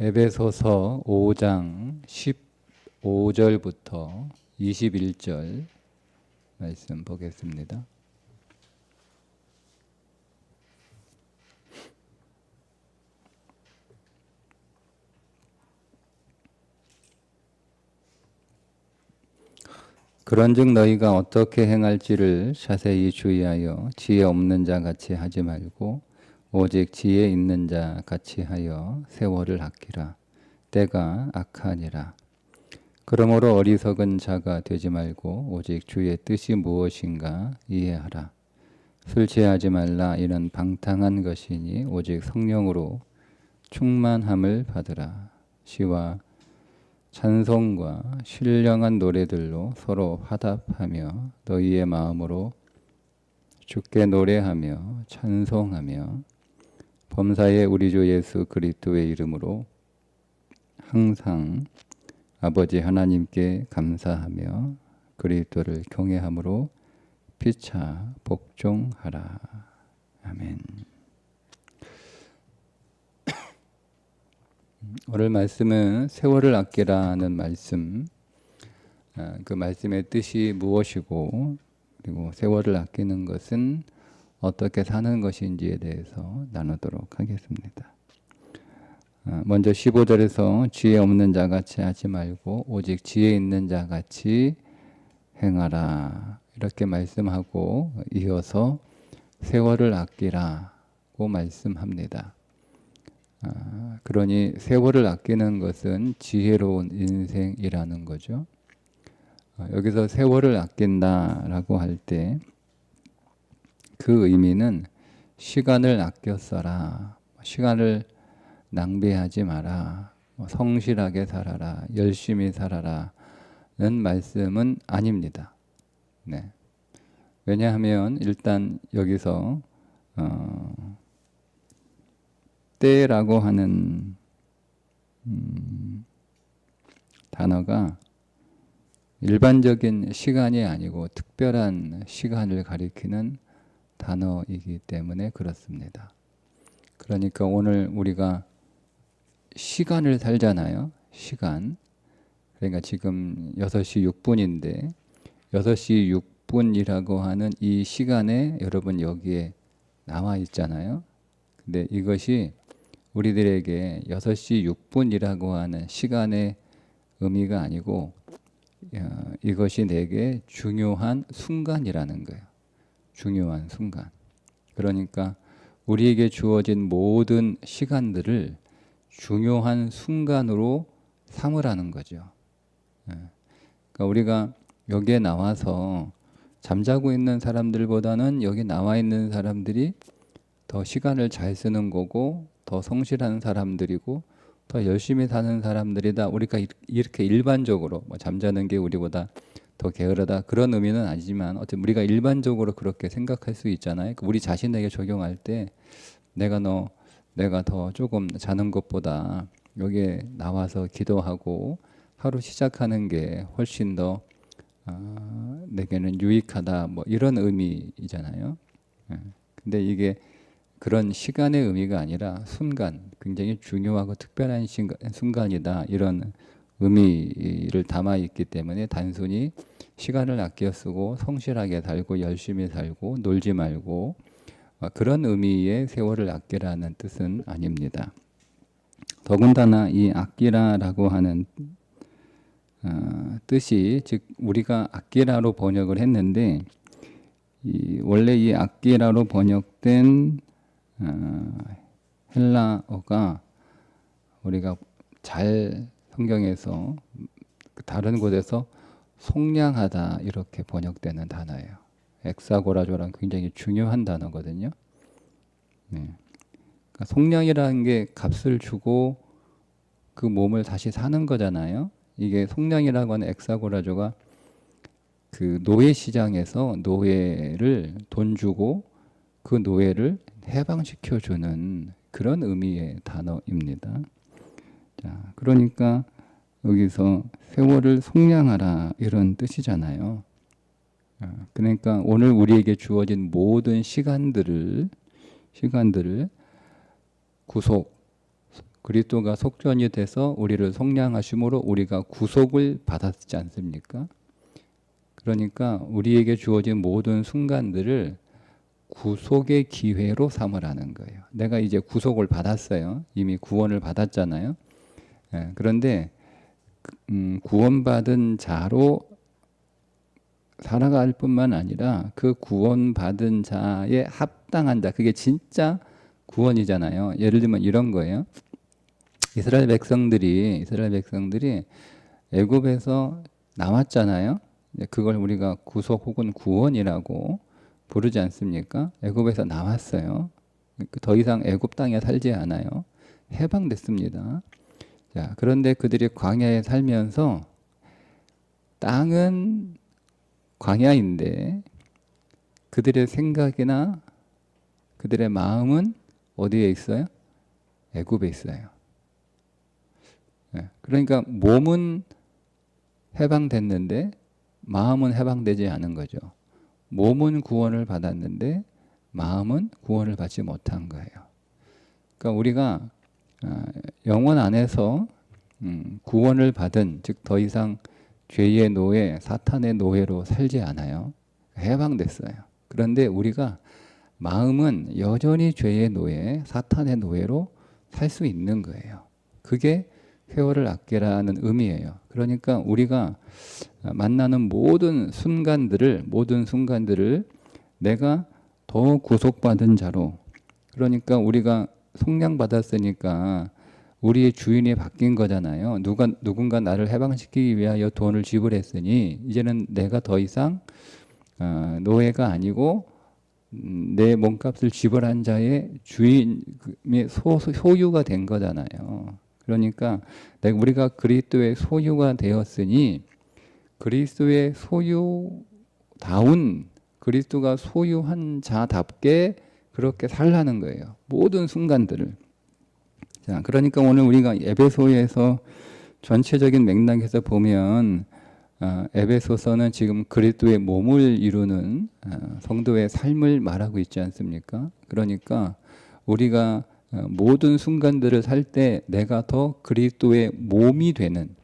에베소서 5장 15절부터 21절 말씀 보겠습니다. 그런즉 너희가 어떻게 행할지를 자세히 주의하여 지혜 없는 자 같이 하지 말고 오직 지혜 있는 자 같이 하여 세월을 아끼라. 때가 악하니라. 그러므로 어리석은 자가 되지 말고 오직 주의 뜻이 무엇인가 이해하라. 술 취하지 말라. 이는 방탕한 것이니 오직 성령으로 충만함을 받으라. 시와 찬송과 신령한 노래들로 서로 화답하며 너희의 마음으로 주께 노래하며 찬송하며 범사의 우리 주 예수 그리스도의 이름으로 항상 아버지 하나님께 감사하며 그리스도를 경외함으로 피차 복종하라. 아멘. 오늘 말씀은 세월을 아끼라는 말씀, 그 말씀의 뜻이 무엇이고 그리고 세월을 아끼는 것은 어떻게 사는 것인지에 대해서 나누도록 하겠습니다. 먼저 15절에서 지혜 없는 자같이 하지 말고 오직 지혜 있는 자같이 행하라 이렇게 말씀하고 이어서 세월을 아끼라고 말씀합니다. 그러니 세월을 아끼는 것은 지혜로운 인생이라는 거죠. 여기서 세월을 아낀다라고 할 때 그 의미는 시간을 아껴 써라, 시간을 낭비하지 마라, 성실하게 살아라, 열심히 살아라는 말씀은 아닙니다. 네. 왜냐하면 일단 여기서 때라고 하는 단어가 일반적인 시간이 아니고 특별한 시간을 가리키는 단어이기 때문에 그렇습니다. 그러니까 오늘 우리가 시간을 살잖아요. 시간. 그러니까 지금 6시 6분인데 6시 6분이라고 하는 이 시간에 여러분 여기에 나와 있잖아요. 근데 이것이 우리들에게 6시 6분이라고 하는 시간의 의미가 아니고 이것이 내게 중요한 순간이라는 거예요. 중요한 순간. 그러니까 우리에게 주어진 모든 시간들을 중요한 순간으로 삼으라는 거죠. 그러니까 우리가 여기에 나와서 잠자고 있는 사람들보다는 여기 나와 있는 사람들이 더 시간을 잘 쓰는 거고 더 성실한 사람들이고 더 열심히 사는 사람들이다. 우리가 이렇게 일반적으로 잠자는 게 우리보다 더 게으르다 그런 의미는 아니지만 어쨌든 우리가 일반적으로 그렇게 생각할 수 있잖아요. 우리 자신에게 적용할 때 내가 더 조금 자는 것보다 여기에 나와서 기도하고 하루 시작하는 게 훨씬 더 내게는 유익하다 이런 의미이잖아요. 근데 이게 그런 시간의 의미가 아니라 순간, 굉장히 중요하고 특별한 순간이다 이런 의미를 담아 있기 때문에 단순히 시간을 아껴 쓰고 성실하게 살고 열심히 살고 놀지 말고 그런 의미의 세월을 아끼라는 뜻은 아닙니다. 더군다나 이 아끼라라고 하는 뜻이 즉 우리가 아끼라로 번역을 했는데 원래 이 아끼라로 번역된 헬라어가 우리가 잘 성경에서 다른 곳에서 속량하다 이렇게 번역되는 단어예요. 엑사고라조랑 굉장히 중요한 단어거든요. 네. 그러니까 속량이라는 게 값을 주고 그 몸을 다시 사는 거잖아요. 이게 속량이라고 하는 엑사고라조가 그 노예 시장에서 노예를 돈 주고 그 노예를 해방시켜 주는 그런 의미의 단어입니다. 자, 그러니까 여기서 세월을 속량하라 이런 뜻이잖아요. 그러니까 오늘 우리에게 주어진 모든 시간들을 구속, 그리스도가 속전이 돼서 우리를 속량하심으로 우리가 구속을 받았지 않습니까? 그러니까 우리에게 주어진 모든 순간들을 구속의 기회로 삼으라는 거예요. 내가 이제 구속을 받았어요. 이미 구원을 받았잖아요. 예, 그런데 구원받은 자로 살아갈 뿐만 아니라 그 구원받은 자에 합당한 자, 그게 진짜 구원이잖아요. 예를 들면 이런 거예요. 이스라엘 백성들이 애굽에서 나왔잖아요. 그걸 우리가 구속 혹은 구원이라고 부르지 않습니까? 애굽에서 나왔어요. 더 이상 애굽 땅에 살지 않아요. 해방됐습니다. 자, 그런데 그들이 광야에 살면서 땅은 광야인데 그들의 생각이나 그들의 마음은 어디에 있어요? 애굽에 있어요. 그러니까 몸은 해방됐는데 마음은 해방되지 않은 거죠. 몸은 구원을 받았는데 마음은 구원을 받지 못한 거예요. 그러니까 우리가 영혼 안에서 구원을 받은, 즉 더 이상 죄의 노예, 사탄의 노예로 살지 않아요. 해방됐어요. 그런데 우리가 마음은 여전히 죄의 노예, 사탄의 노예로 살 수 있는 거예요. 그게 회오를 아끼라는 의미예요. 그러니까 우리가 만나는 모든 순간들을 내가 더 구속받은 자로, 그러니까 우리가 속량받았으니까 우리의 주인이 바뀐 거잖아요. 누군가 나를 해방시키기 위하여 돈을 지불했으니 이제는 내가 더 이상 노예가 아니고 내 몸값을 지불한 자의 주인의 소유가 된 거잖아요. 그러니까 우리가 그리스도의 소유가 되었으니 그리스도의 소유다운, 그리스도가 소유한 자답게 그렇게 살라는 거예요. 모든 순간들을. 자, 그러니까 오늘 우리가 에베소에서 전체적인 맥락에서 보면 에베소서는 지금 그리스도의 몸을 이루는 성도의 삶을 말하고 있지 않습니까? 그러니까 우리가 모든 순간들을 살 때 내가 더 그리스도의 몸이 되는,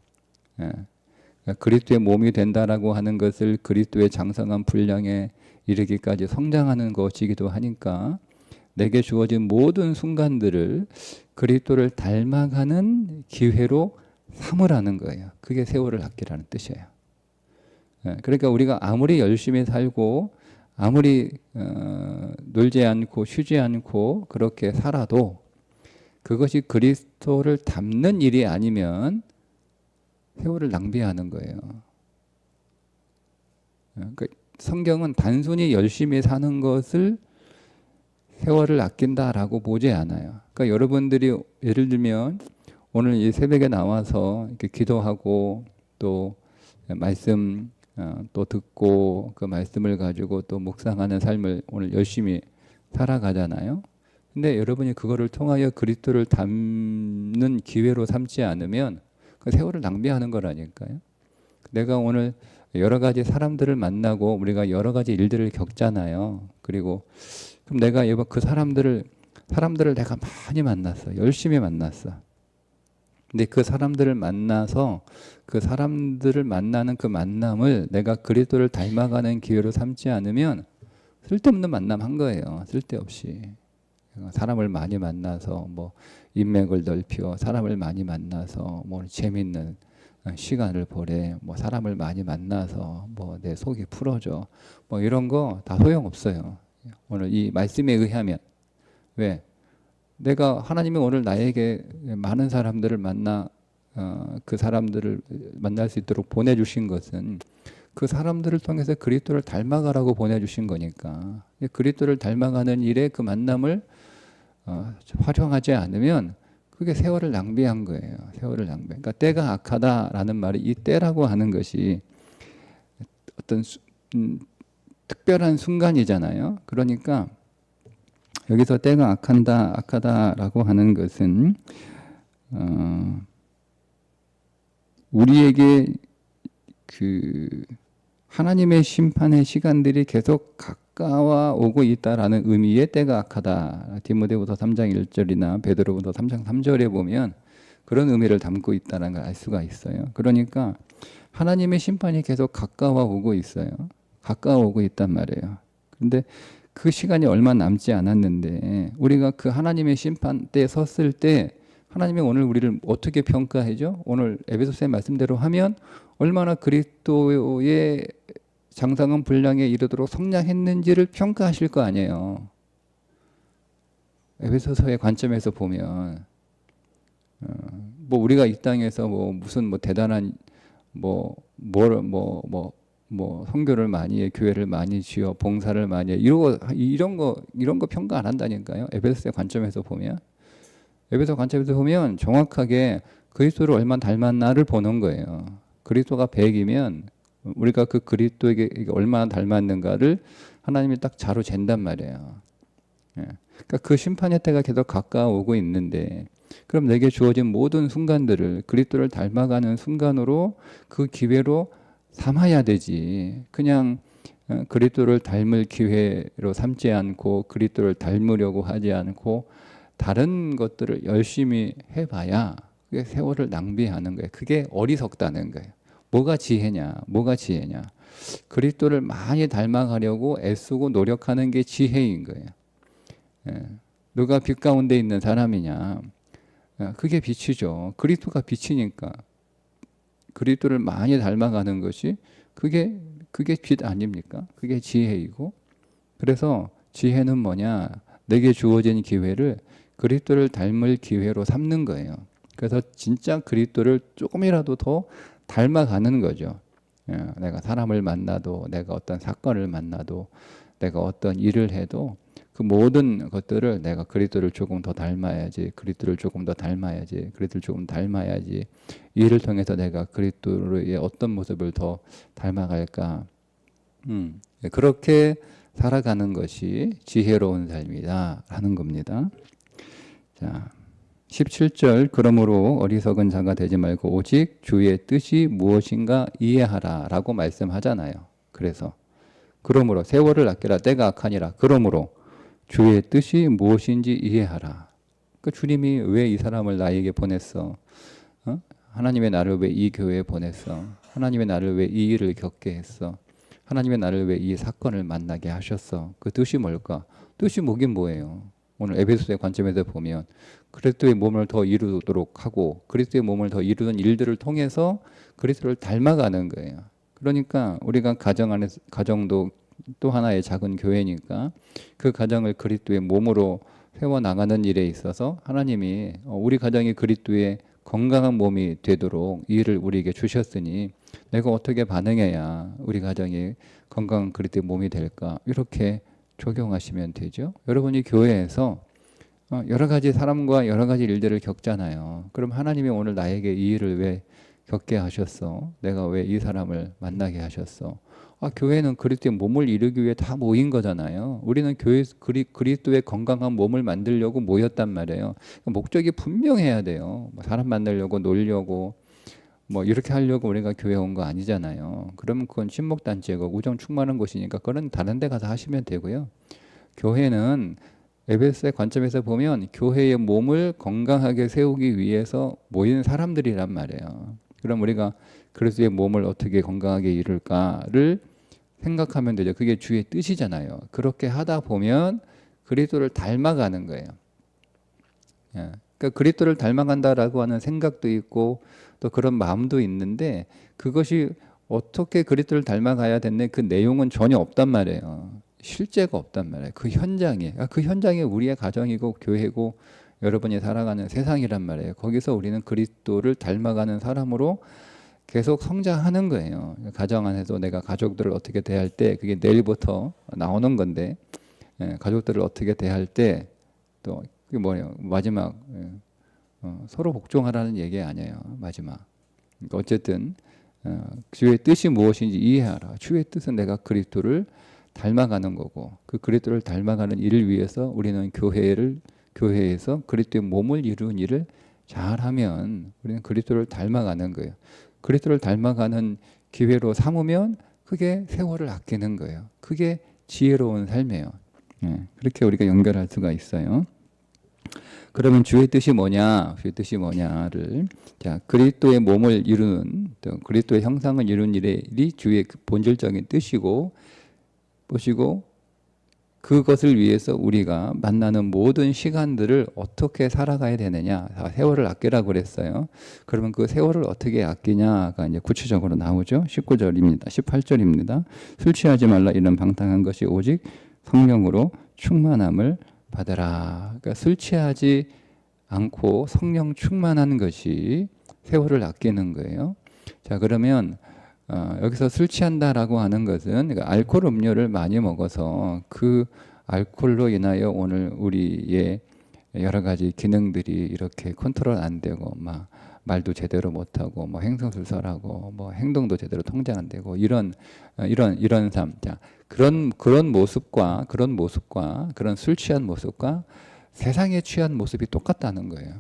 그리스도의 몸이 된다라고 하는 것을 그리스도의 장성한 분량에 이르기까지 성장하는 것이기도 하니까 내게 주어진 모든 순간들을 그리스도를 닮아가는 기회로 삼으라는 거예요. 그게 세월을 아끼라는 뜻이에요. 그러니까 우리가 아무리 열심히 살고 아무리 놀지 않고 쉬지 않고 그렇게 살아도 그것이 그리스도를 닮는 일이 아니면 세월을 낭비하는 거예요. 그러니까 성경은 단순히 열심히 사는 것을 세월을 아낀다라고 보지 않아요. 그러니까 여러분들이 예를 들면 오늘 이 새벽에 나와서 이렇게 기도하고 또 말씀 또 듣고 그 말씀을 가지고 또 묵상하는 삶을 오늘 열심히 살아가잖아요. 근데 여러분이 그거를 통하여 그리스도를 닮는 기회로 삼지 않으면 그 세월을 낭비하는 거라니까요. 내가 오늘 여러 가지 사람들을 만나고 우리가 여러 가지 일들을 겪잖아요. 그리고 그럼 내가 그 사람들을 내가 많이 만났어. 열심히 만났어. 근데 그 사람들을 만나서 그 사람들을 만나는 그 만남을 내가 그리스도를 닮아가는 기회로 삼지 않으면 쓸데없는 만남 한 거예요. 쓸데없이. 사람을 많이 만나서 뭐 인맥을 넓혀, 사람을 많이 만나서 뭐 재밌는 시간을 보내, 뭐 사람을 많이 만나서 뭐 내 속이 풀어져, 뭐 이런 거 다 소용없어요. 오늘 이 말씀에 의하면. 왜? 내가 하나님이 오늘 나에게 많은 사람들을 만나 그 사람들을 만날 수 있도록 보내주신 것은 그 사람들을 통해서 그리스도를 닮아가라고 보내주신 거니까 그리스도를 닮아가는 일에 그 만남을 활용하지 않으면 그게 세월을 낭비한 거예요. 세월을 낭비. 그러니까 때가 악하다라는 말이 이 때라고 하는 것이 어떤 특별한 순간이잖아요. 그러니까 여기서 때가 악하다라고 하는 것은 우리에게 그 하나님의 심판의 시간들이 계속 가까워 오고 있다라는 의미의 때가 악하다. 디모데후서 3장 1절이나 베드로후서 3장 3절에 보면 그런 의미를 담고 있다는 걸 알 수가 있어요. 그러니까 하나님의 심판이 계속 가까워 오고 있어요. 가까워 오고 있단 말이에요. 그런데 그 시간이 얼마 남지 않았는데 우리가 그 하나님의 심판 때 섰을 때 하나님이 오늘 우리를 어떻게 평가해죠? 오늘 에베소서의 말씀대로 하면 얼마나 그리스도의 장성한 분량에 이르도록 성장했는지를 평가하실 거 아니에요. 에베소서의 관점에서 보면 뭐 우리가 이 땅에서 뭐 무슨 뭐 대단한 선교를 많이 해, 교회를 많이 지어, 봉사를 많이 해, 이런 거 평가 안 한다니까요. 에베소서의 관점에서 보면, 에베소 관점에서 보면 정확하게 그리스도를 얼마나 닮았나를 보는 거예요. 그리스도가 100이면 우리가 그 그리스도에게 얼마나 닮았는가를 하나님이 딱 자로 잰단 말이에요. 그러니까 그 심판의 때가 계속 가까워 오고 있는데, 그럼 내게 주어진 모든 순간들을 그리스도를 닮아가는 순간으로 그 기회로 삼아야 되지. 그냥 그리스도를 닮을 기회로 삼지 않고 그리스도를 닮으려고 하지 않고 다른 것들을 열심히 해봐야 그게 세월을 낭비하는 거예요. 그게 어리석다는 거예요. 뭐가 지혜냐? 그리스도를 많이 닮아가려고 애쓰고 노력하는 게 지혜인 거예요. 누가 빛 가운데 있는 사람이냐? 그게 빛이죠. 그리스도가 빛이니까 그리스도를 많이 닮아가는 것이 그게 빛 아닙니까? 그게 지혜이고, 그래서 지혜는 뭐냐? 내게 주어진 기회를 그리스도를 닮을 기회로 삼는 거예요. 그래서 진짜 그리스도를 조금이라도 더 닮아가는 거죠. 내가 사람을 만나도, 내가 어떤 사건을 만나도, 내가 어떤 일을 해도 그 모든 것들을 내가 그리스도를 조금 더 닮아야지, 그리스도를 조금 더 닮아야지, 그리스도를 조금 닮아야지. 이를 통해서 내가 그리스도의 어떤 모습을 더 닮아갈까? 그렇게 살아가는 것이 지혜로운 삶이다라는 겁니다. 자, 17절, 그러므로 어리석은 자가 되지 말고 오직 주의 뜻이 무엇인가 이해하라라고 말씀하잖아요. 그래서 그러므로 세월을 아끼라 때가 악하니라. 그러므로 주의 뜻이 무엇인지 이해하라. 그 주님이 왜 이 사람을 나에게 보냈어? 하나님의 나를 왜 이 교회에 보냈어? 하나님의 나를 왜 이 일을 겪게 했어? 하나님의 나를 왜 이 사건을 만나게 하셨어? 그 뜻이 뭘까? 뜻이 뭐긴 뭐예요? 오늘 에베소서의 관점에서 보면 그리스도의 몸을 더 이루도록 하고 그리스도의 몸을 더 이루는 일들을 통해서 그리스도를 닮아가는 거예요. 그러니까 우리가 가정도 또 하나의 작은 교회니까 그 가정을 그리스도의 몸으로 세워나가는 일에 있어서 하나님이 우리 가정이 그리스도의 건강한 몸이 되도록 이 일을 우리에게 주셨으니 내가 어떻게 반응해야 우리 가정이 건강한 그리스도의 몸이 될까? 이렇게 적용하시면 되죠. 여러분이 교회에서 여러 가지 사람과 여러 가지 일들을 겪잖아요. 그럼 하나님이 오늘 나에게 이 일을 왜 겪게 하셨어? 내가 왜 이 사람을 만나게 하셨어? 교회는 그리스도의 몸을 이루기 위해 다 모인 거잖아요. 우리는 그리스도의 건강한 몸을 만들려고 모였단 말이에요. 목적이 분명해야 돼요. 사람 만나려고 놀려고 이렇게 하려고 우리가 교회 온 거 아니잖아요. 그러면 그건 친목단체고 우정 충만한 곳이니까 그건 다른 데 가서 하시면 되고요. 교회는 에베소의 관점에서 보면 교회의 몸을 건강하게 세우기 위해서 모인 사람들이란 말이에요. 그럼 우리가 그리스도의 몸을 어떻게 건강하게 이룰까를 생각하면 되죠. 그게 주의 뜻이잖아요. 그렇게 하다 보면 그리스도를 닮아가는 거예요. 그러니까 그리스도를 닮아간다라고 하는 생각도 있고 또 그런 마음도 있는데 그것이 어떻게 그리스도를 닮아가야 됐네 그 내용은 전혀 없단 말이에요. 실제가 없단 말이에요. 그 현장이 우리의 가정이고 교회고 여러분이 살아가는 세상이란 말이에요. 거기서 우리는 그리스도를 닮아가는 사람으로 계속 성장하는 거예요. 가정 안에서 내가 가족들을 어떻게 대할 때 그게 내일부터 나오는 건데 가족들을 어떻게 대할 때 또 그게 뭐예요? 마지막 서로 복종하라는 얘기 아니에요. 마지막. 그러니까 어쨌든 주의 뜻이 무엇인지 이해하라. 주의 뜻은 내가 그리스도를 닮아가는 거고 그 그리스도를 닮아가는 일을 위해서 우리는 교회에서 그리스도의 몸을 이루는 일을 잘하면 우리는 그리스도를 닮아가는 거예요. 그리스도를 닮아가는 기회로 삼으면 그게 세월을 아끼는 거예요. 그게 지혜로운 삶이에요. 예, 그렇게 우리가 연결할 수가 있어요. 그러면 주의 뜻이 뭐냐? 주의 뜻이 뭐냐를 자 그리스도의 몸을 이루는 또 그리스도의 형상을 이루는 일이 주의 본질적인 뜻이고 보시고 그것을 위해서 우리가 만나는 모든 시간들을 어떻게 살아가야 되느냐. 세월을 아끼라고 그랬어요. 그러면 그 세월을 어떻게 아끼냐가 이제 구체적으로 나오죠. 19절입니다. 18절입니다. 술 취하지 말라 이런 방탕한 것이 오직 성령으로 충만함을 받으라. 그러니까 술 취하지 않고 성령 충만한 것이 세월을 아끼는 거예요. 자 그러면 여기서 술 취한다라고 하는 것은 그러니까 알코올 음료를 많이 먹어서 그 알코올로 인하여 오늘 우리의 여러 가지 기능들이 이렇게 컨트롤 안 되고 막 말도 제대로 못하고 뭐 행성술설하고 뭐 행동도 제대로 통제 안 되고 이런 삶. 자 그런 모습과 그런 술 취한 모습과 세상에 취한 모습이 똑같다는 거예요.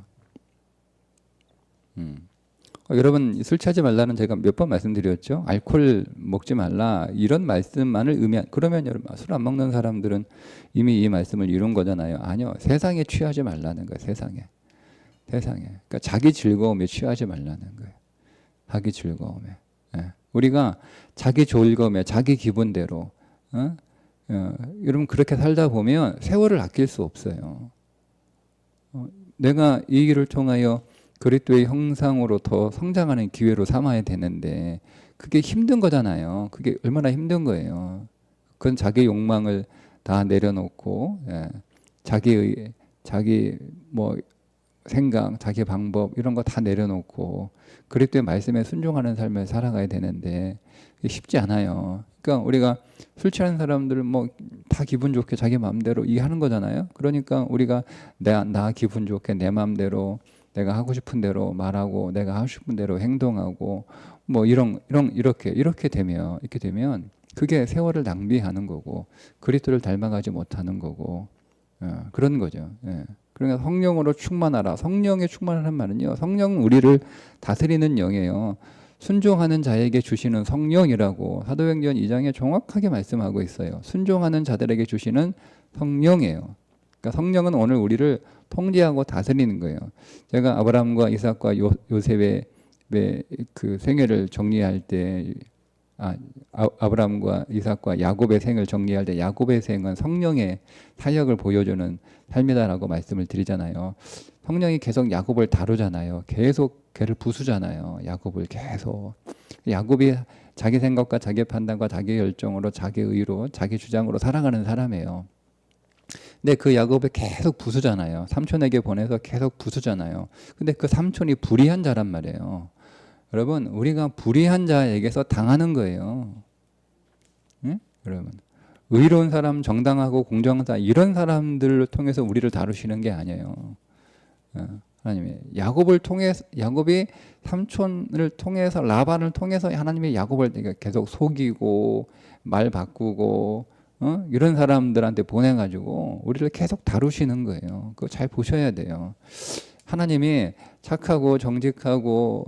여러분 술 취하지 말라는 제가 몇 번 말씀드렸죠. 알코올 먹지 말라 이런 말씀만을 그러면 여러분 술 안 먹는 사람들은 이미 이 말씀을 이룬 거잖아요. 아니요. 세상에 취하지 말라는 거예요. 세상에. 그러니까 자기 즐거움에 취하지 말라는 거예요. 자기 즐거움에. 예. 우리가 자기 즐거움에 자기 기분대로 여러분 그렇게 살다 보면 세월을 아낄 수 없어요. 내가 이 길을 통하여 그리스도의 형상으로 더 성장하는 기회로 삼아야 되는데 그게 힘든 거잖아요. 그게 얼마나 힘든 거예요. 그건 자기 욕망을 다 내려놓고 자기 뭐 생각, 자기 방법 이런 거 다 내려놓고 그리스도의 말씀에 순종하는 삶을 살아가야 되는데 쉽지 않아요. 그러니까 우리가 술 취하는 사람들 뭐 다 기분 좋게 자기 마음대로 하는 거잖아요. 그러니까 우리가 나 기분 좋게 내 마음대로 내가 하고 싶은 대로 말하고 내가 하고 싶은 대로 행동하고 뭐 이렇게 되면 그게 세월을 낭비하는 거고 그리스도를 닮아가지 못하는 거고 그런 거죠. 예. 그러니까 성령으로 충만하라. 성령에 충만하는 말은요. 성령은 우리를 다스리는 영이에요. 순종하는 자에게 주시는 성령이라고 사도행전 2장에 정확하게 말씀하고 있어요. 순종하는 자들에게 주시는 성령이에요. 그러니까 성령은 오늘 우리를 통제하고 다스리는 거예요. 제가 아브라함과 이삭과 요셉의 그 생애를 정리할 때 아브라함과 이삭과 야곱의 생을 정리할 때 야곱의 생은 성령의 사역을 보여주는 삶이다라고 말씀을 드리잖아요. 성령이 계속 야곱을 다루잖아요. 계속 걔를 부수잖아요. 야곱을 계속. 야곱이 자기 생각과 자기 판단과 자기 열정으로 자기 의로 자기 주장으로 살아가는 사람이에요. 근데 그 야곱을 계속 부수잖아요. 삼촌에게 보내서 계속 부수잖아요. 근데 그 삼촌이 불의한 자란 말이에요. 여러분 우리가 불의한 자에게서 당하는 거예요. 응? 여러분 의로운 사람, 정당하고 공정한 사람 이런 사람들을 통해서 우리를 다루시는 게 아니에요. 하나님이 야곱이 삼촌을 통해서 라반을 통해서 하나님이 야곱을 계속 속이고 말 바꾸고 이런 사람들한테 보내가지고 우리를 계속 다루시는 거예요. 그거 잘 보셔야 돼요. 하나님이 착하고 정직하고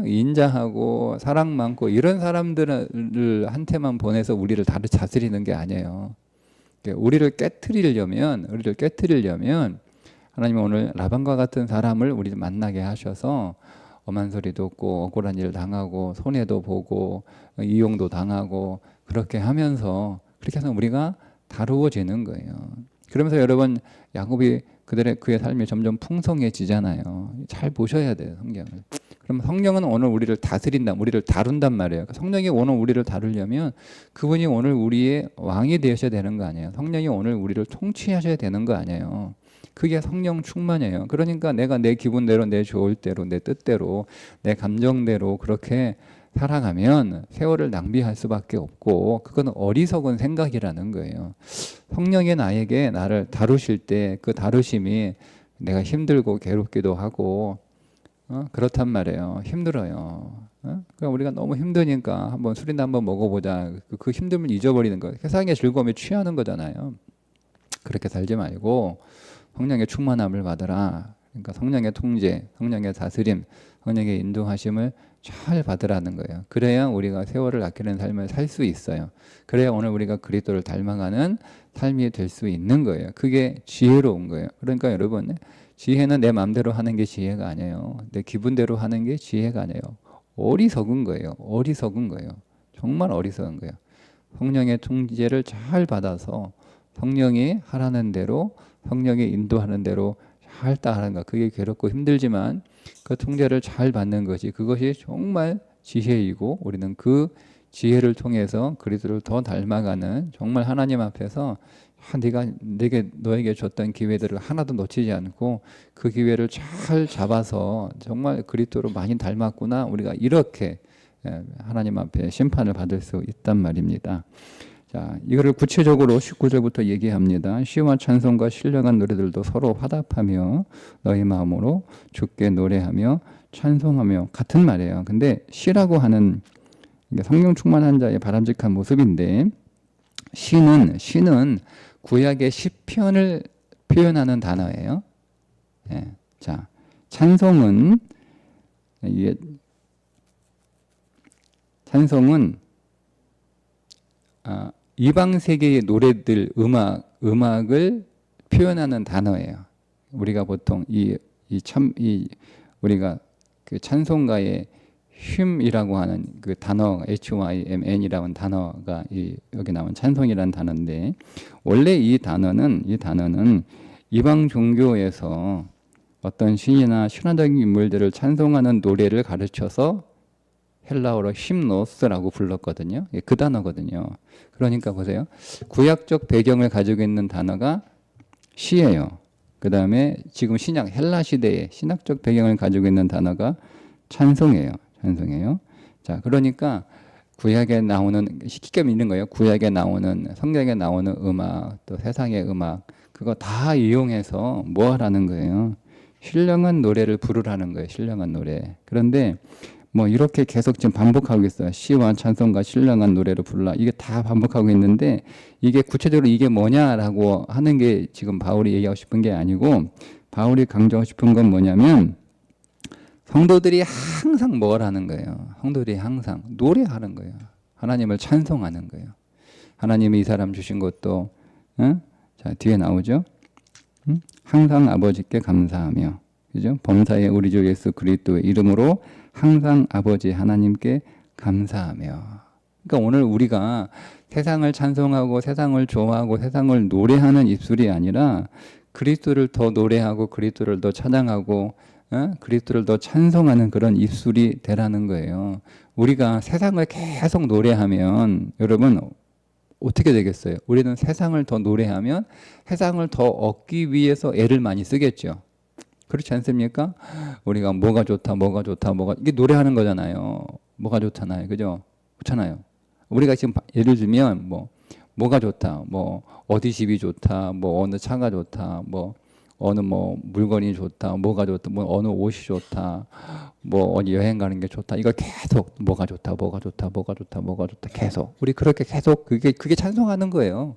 인자하고 사랑 많고 이런 사람들한테만 보내서 우리를 다스리는 게 아니에요. 우리를 깨트리려면 하나님은 오늘 라반과 같은 사람을 우리를 만나게 하셔서 엄한 소리 듣고 억울한 일 당하고 손해도 보고 이용도 당하고 그렇게 해서 우리가 다루어지는 거예요. 그러면서 여러분 야곱이 그의 삶이 점점 풍성해지잖아요. 잘 보셔야 돼요, 성경을. 그럼 성령은 오늘 우리를 우리를 다룬단 말이에요. 성령이 오늘 우리를 다루려면 그분이 오늘 우리의 왕이 되셔야 되는 거 아니에요. 성령이 오늘 우리를 통치하셔야 되는 거 아니에요. 그게 성령 충만이에요. 그러니까 내가 내 기분대로, 내 좋을 대로, 내 뜻대로, 내 감정대로 그렇게 살아가면 세월을 낭비할 수밖에 없고 그건 어리석은 생각이라는 거예요. 성령이 나를 다루실 때 그 다루심이 내가 힘들고 괴롭기도 하고 그렇단 말이에요. 힘들어요. 그러니까 우리가 너무 힘드니까 한번 술이나 한번 먹어보자. 그 힘듦을 잊어버리는 거예요. 세상의 즐거움에 취하는 거잖아요. 그렇게 살지 말고 성령의 충만함을 받으라. 그러니까 성령의 통제, 성령의 다스림, 성령의 인도하심을 잘 받으라는 거예요. 그래야 우리가 세월을 아끼는 삶을 살 수 있어요. 그래야 오늘 우리가 그리스도를 닮아가는 삶이 될 수 있는 거예요. 그게 지혜로운 거예요. 그러니까 여러분, 지혜는 내 마음대로 하는 게 지혜가 아니에요. 내 기분대로 하는 게 지혜가 아니에요. 어리석은 거예요. 어리석은 거예요. 정말 어리석은 거예요. 성령의 통제를 잘 받아서 성령이 하라는 대로, 성령이 인도하는 대로 잘 따르는 거. 그게 괴롭고 힘들지만 그 통제를 잘 받는 것이, 그것이 정말 지혜이고, 우리는 그 지혜를 통해서 그리스도를 더 닮아가는, 정말 하나님 앞에서 너에게 줬던 기회들을 하나도 놓치지 않고 그 기회를 잘 잡아서 정말 그리스도로 많이 닮았구나, 우리가 이렇게 하나님 앞에 심판을 받을 수 있단 말입니다. 자, 이거를 구체적으로 19절부터 얘기합니다. 시와 찬송과 신령한 노래들도 서로 화답하며 너희 마음으로 주께 노래하며 찬송하며, 같은 말이에요. 근데 시라고 하는 성령 충만한 자의 바람직한 모습인데, 시는 구약의 시편을 표현하는 단어예요. 예. 자, 찬송은 이방 세계의 노래들, 음악을 표현하는 단어예요. 우리가 보통 우리가 그 찬송가의 휰이라고 하는 그 단어, HYMN이라는 단어가 여기 나온 찬송이라는 단어인데, 원래 이 단어는 이방 종교에서 어떤 신이나 신화적인 인물들을 찬송하는 노래를 가르쳐서 헬라어로 힘노스라고 불렀거든요. 그 단어거든요. 그러니까 보세요. 구약적 배경을 가지고 있는 단어가 시예요. 그 다음에 지금 신약 헬라 시대의 신학적 배경을 가지고 있는 단어가 찬송이에요. 자, 그러니까 구약에 나오는, 쉽게 믿는 거예요. 구약에 나오는, 성경에 나오는 음악, 또 세상의 음악, 그거 다 이용해서 뭐 하라는 거예요? 신령한 노래를 부르라는 거예요. 신령한 노래. 그런데 뭐 이렇게 계속 지금 반복하고 있어요. 시와 찬송과 신령한 노래를 부르라. 이게 다 반복하고 있는데, 이게 구체적으로 이게 뭐냐라고 하는 게 지금 바울이 얘기하고 싶은 게 아니고, 바울이 강조하고 싶은 건 뭐냐면, 성도들이 항상 뭘 하는 거예요? 성도들이 항상 노래하는 거예요. 하나님을 찬송하는 거예요. 하나님이 이 사람 주신 것도, 자, 뒤에 나오죠? 항상 아버지께 감사하며, 그죠? 범사의 우리 주 예수 그리스도의 이름으로 항상 아버지 하나님께 감사하며. 그러니까 오늘 우리가 세상을 찬송하고 세상을 좋아하고 세상을 노래하는 입술이 아니라 그리스도를 더 노래하고 그리스도를 더 찬양하고 그리스도를 더 찬송하는 그런 입술이 되라는 거예요. 우리가 세상을 계속 노래하면 여러분 어떻게 되겠어요? 우리는 세상을 더 노래하면 세상을 더 얻기 위해서 애를 많이 쓰겠죠. 그렇지 않습니까? 우리가 뭐가 좋다, 이게 노래하는 거잖아요. 뭐가 좋잖아요. 그죠? 그렇잖아요. 우리가 지금 예를 들면 뭐가 좋다, 어디 집이 좋다, 어느 차가 좋다, 어느 물건이 좋다, 뭐가 좋다, 어느 옷이 좋다, 어디 여행 가는 게 좋다. 이걸 계속 뭐가 좋다 계속 우리 그렇게 계속 그게 찬송하는 거예요.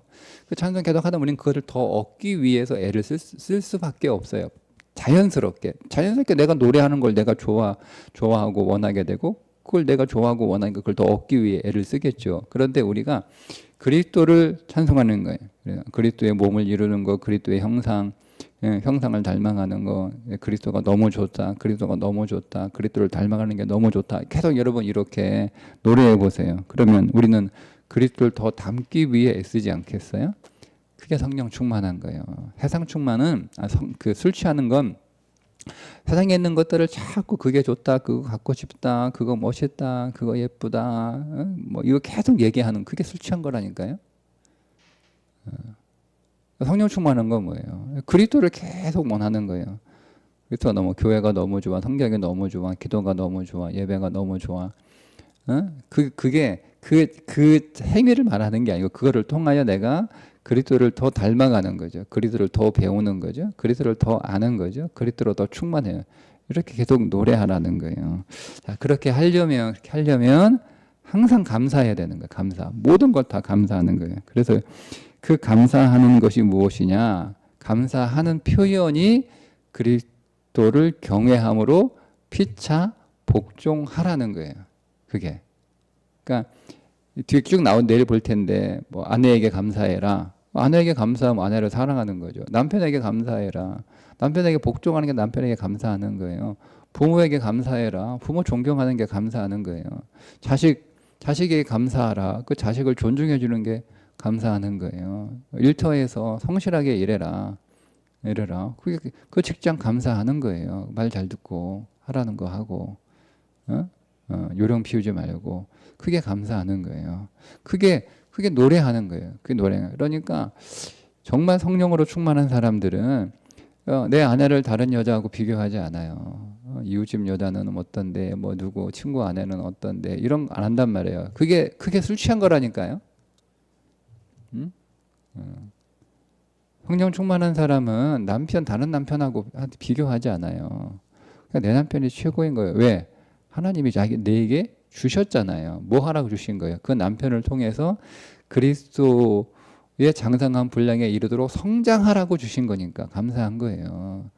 그 찬송 계속 하다 보니 그거를 더 얻기 위해서 애를 쓸 수밖에 없어요. 자연스럽게 내가 노래하는 걸 내가 좋아하고 원하게 되고, 그걸 내가 좋아하고 원하니까 그걸 더 얻기 위해 애를 쓰겠죠. 그런데 우리가 그리스도를 찬송하는 거예요. 그리스도의 몸을 이루는 거, 그리스도의 형상을 닮아가는 거, 그리스도가 너무 좋다, 그리스도를 닮아가는 게 너무 좋다. 계속 여러분 이렇게 노래해 보세요. 그러면 우리는 그리스도를 더 닮기 위해 애쓰지 않겠어요? 그게 성령 충만한 거예요. 세상 충만은 술 취하는 건 세상에 있는 것들을 자꾸 그게 좋다, 그거 갖고 싶다, 그거 멋있다, 그거 예쁘다, 이거 계속 얘기하는, 그게 술 취한 거라니까요. 성령 충만한 건 뭐예요? 그리스도를 계속 원하는 거예요. 그리스도가 교회가 너무 좋아, 성경이 너무 좋아, 기도가 너무 좋아, 예배가 너무 좋아. 그게 그 행위를 말하는 게 아니고, 그거를 통하여 내가 그리스도를 더 닮아가는 거죠. 그리스도를 더 배우는 거죠. 그리스도를 더 아는 거죠. 그리스도로 더 충만해요. 이렇게 계속 노래하라는 거예요. 자, 그렇게 하려면 항상 감사해야 되는 거예요. 감사. 모든 걸 다 감사하는 거예요. 그래서 그 감사하는 것이 무엇이냐? 감사하는 표현이 그리스도를 경외함으로 피차 복종하라는 거예요. 그게. 그러니까 뒤에 쭉 나온 내일 볼 텐데 뭐 아내에게 감사해라. 아내에게 감사하면 아내를 사랑하는 거죠. 남편에게 감사해라. 남편에게 복종하는 게 남편에게 감사하는 거예요. 부모에게 감사해라. 부모 존경하는 게 감사하는 거예요. 자식에게 감사하라. 그 자식을 존중해 주는 게 감사하는 거예요. 일터에서 성실하게 일해라. 그게 그 직장 감사하는 거예요. 말 잘 듣고 하라는 거 하고, 요령 피우지 말고 그게 감사하는 거예요. 그게 노래하는 거예요. 그게 노래. 그러니까 정말 성령으로 충만한 사람들은 내 아내를 다른 여자하고 비교하지 않아요. 이웃집 여자는 어떤데, 뭐 누구 친구 아내는 어떤데 이런 거 안 한단 말이에요. 그게 술 취한 거라니까요. 응? 성령 충만한 사람은 다른 남편하고 비교하지 않아요. 그러니까 내 남편이 최고인 거예요. 왜? 하나님이 내게 주셨잖아요. 뭐 하라고 주신 거예요? 그 남편을 통해서 그리스도의 장성한 분량에 이르도록 성장하라고 주신 거니까 감사한 거예요.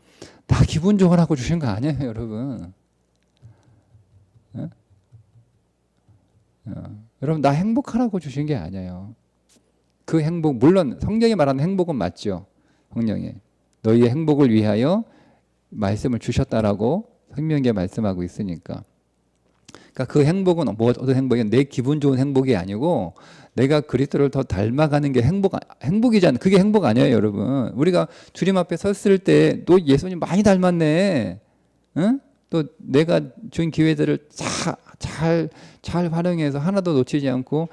다 기분 좋으라고 주신 거 아니에요, 여러분. 여러분, 나 행복하라고 주신 게 아니에요. 그 행복, 물론 성령이 말하는 행복은 맞죠. 성령이 너희의 행복을 위하여 말씀을 주셨다라고 성령에 말씀하고 있으니까. 그러니까 그 행복은 어떤 행복이냐? 내 기분 좋은 행복이 아니고 내가 그리스도를 더 닮아가는 게 행복이잖아요. 그게 행복 아니에요, 여러분. 우리가 주님 앞에 섰을 때 너 예수님 많이 닮았네. 응? 또 내가 준 기회들을 잘 활용해서 하나도 놓치지 않고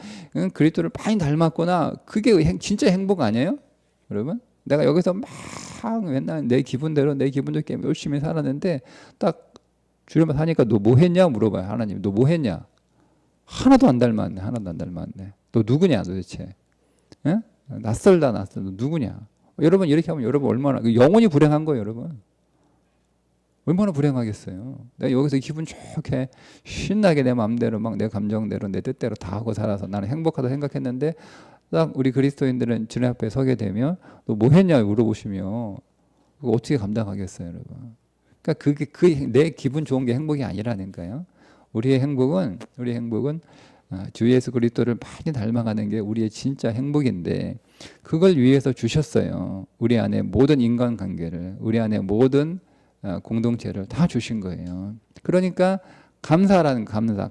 그리스도를 많이 닮았구나. 그게 진짜 행복 아니에요? 여러분? 내가 여기서 막 맨날 내 기분대로 좋게 열심히 살았는데 딱 주님 앞에 사니까 너 뭐 했냐 물어봐요. 하나님 너 뭐 했냐? 하나도 안 닮았네. 너 누구냐 도대체? 에? 낯설다. 너 누구냐? 여러분 이렇게 하면 여러분 얼마나 영혼이 불행한 거예요, 여러분. 얼마나 불행하겠어요. 내가 여기서 기분 좋게 신나게 내 마음대로 막 내 감정대로 내 뜻대로 다 하고 살아서 나는 행복하다 생각했는데 딱 우리 그리스도인들은 주님 앞에 서게 되면 너 뭐 했냐 물어보시면 그거 어떻게 감당하겠어요, 여러분. 그러니까 그게 내 기분 좋은 게 행복이 아니라니까요. 우리의 행복은 주 예수 그리스도를 많이 닮아가는 게 우리의 진짜 행복인데 그걸 위해서 주셨어요. 우리 안에 모든 인간관계를, 우리 안에 모든 공동체를 다 주신 거예요. 그러니까 감사라는 감사.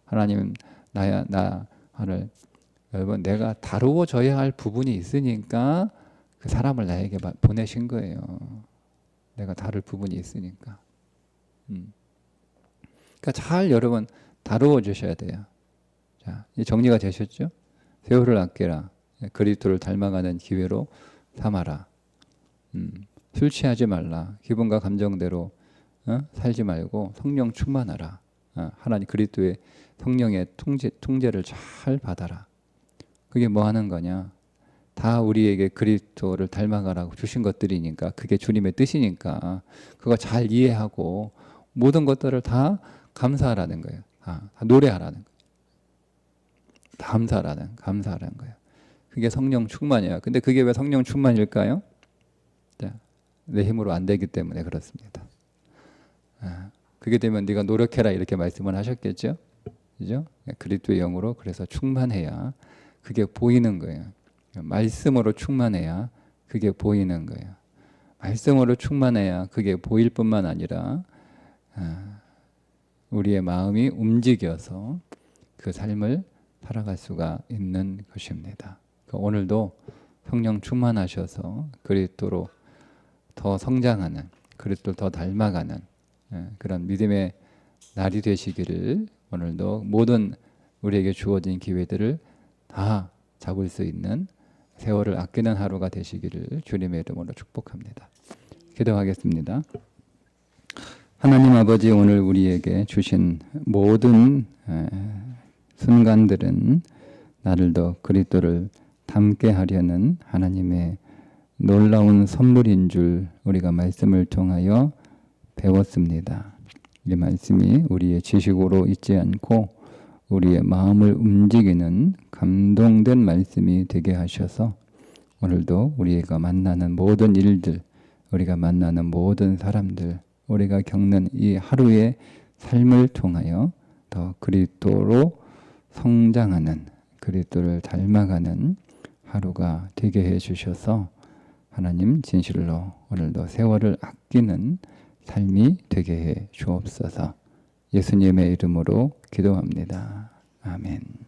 하나님 나를 여러분 내가 다루어져야 할 부분이 있으니까 그 사람을 나에게 보내신 거예요. 내가 다룰 부분이 있으니까. 그러니까 잘 여러분 다루어 주셔야 돼요. 자, 이제 정리가 되셨죠? 세월을 아껴라. 그리스도를 닮아가는 기회로 삼아라. 술 취하지 말라. 기분과 감정대로 살지 말고 성령 충만하라. 하나님 그리스도의 성령의 통제를 잘 받아라. 그게 뭐 하는 거냐? 다 우리에게 그리스도를 닮아가라고 주신 것들이니까 그게 주님의 뜻이니까 그거 잘 이해하고 모든 것들을 다 감사하라는 거예요. 다 노래하라는 거예요. 감사하라는 거예요. 그게 성령 충만이에요. 근데 그게 왜 성령 충만일까요? 내 힘으로 안 되기 때문에 그렇습니다. 그게 되면 네가 노력해라 이렇게 말씀을 하셨겠죠? 그죠? 그리스도의 영으로 그래서 충만해야 그게 보이는 거예요. 말씀으로 충만해야 그게 보이는 거예요. 말씀으로 충만해야 그게 보일 뿐만 아니라 우리의 마음이 움직여서 그 삶을 살아갈 수가 있는 것입니다. 오늘도 성령 충만하셔서 그리스도로 더 성장하는, 그리스도를 더 닮아가는 그런 믿음의 날이 되시기를 오늘도 모든 우리에게 주어진 기회들을 다 잡을 수 있는 세월을 아끼는 하루가 되시기를 주님의 이름으로 축복합니다. 기도하겠습니다. 하나님 아버지 오늘 우리에게 주신 모든 순간들은 나를 더 그리스도를 닮게 하려는 하나님의 놀라운 선물인 줄 우리가 말씀을 통하여 배웠습니다. 이 말씀이 우리의 지식으로 있지 않고 우리의 마음을 움직이는 감동된 말씀이 되게 하셔서 오늘도 우리가 만나는 모든 일들, 우리가 만나는 모든 사람들, 우리가 겪는 이 하루의 삶을 통하여 더 그리스도로 성장하는, 그리스도를 닮아가는 하루가 되게 해 주셔서 하나님 진실로 오늘도 세월을 아끼는 삶이 되게 해 주옵소서. 예수님의 이름으로 기도합니다. 아멘.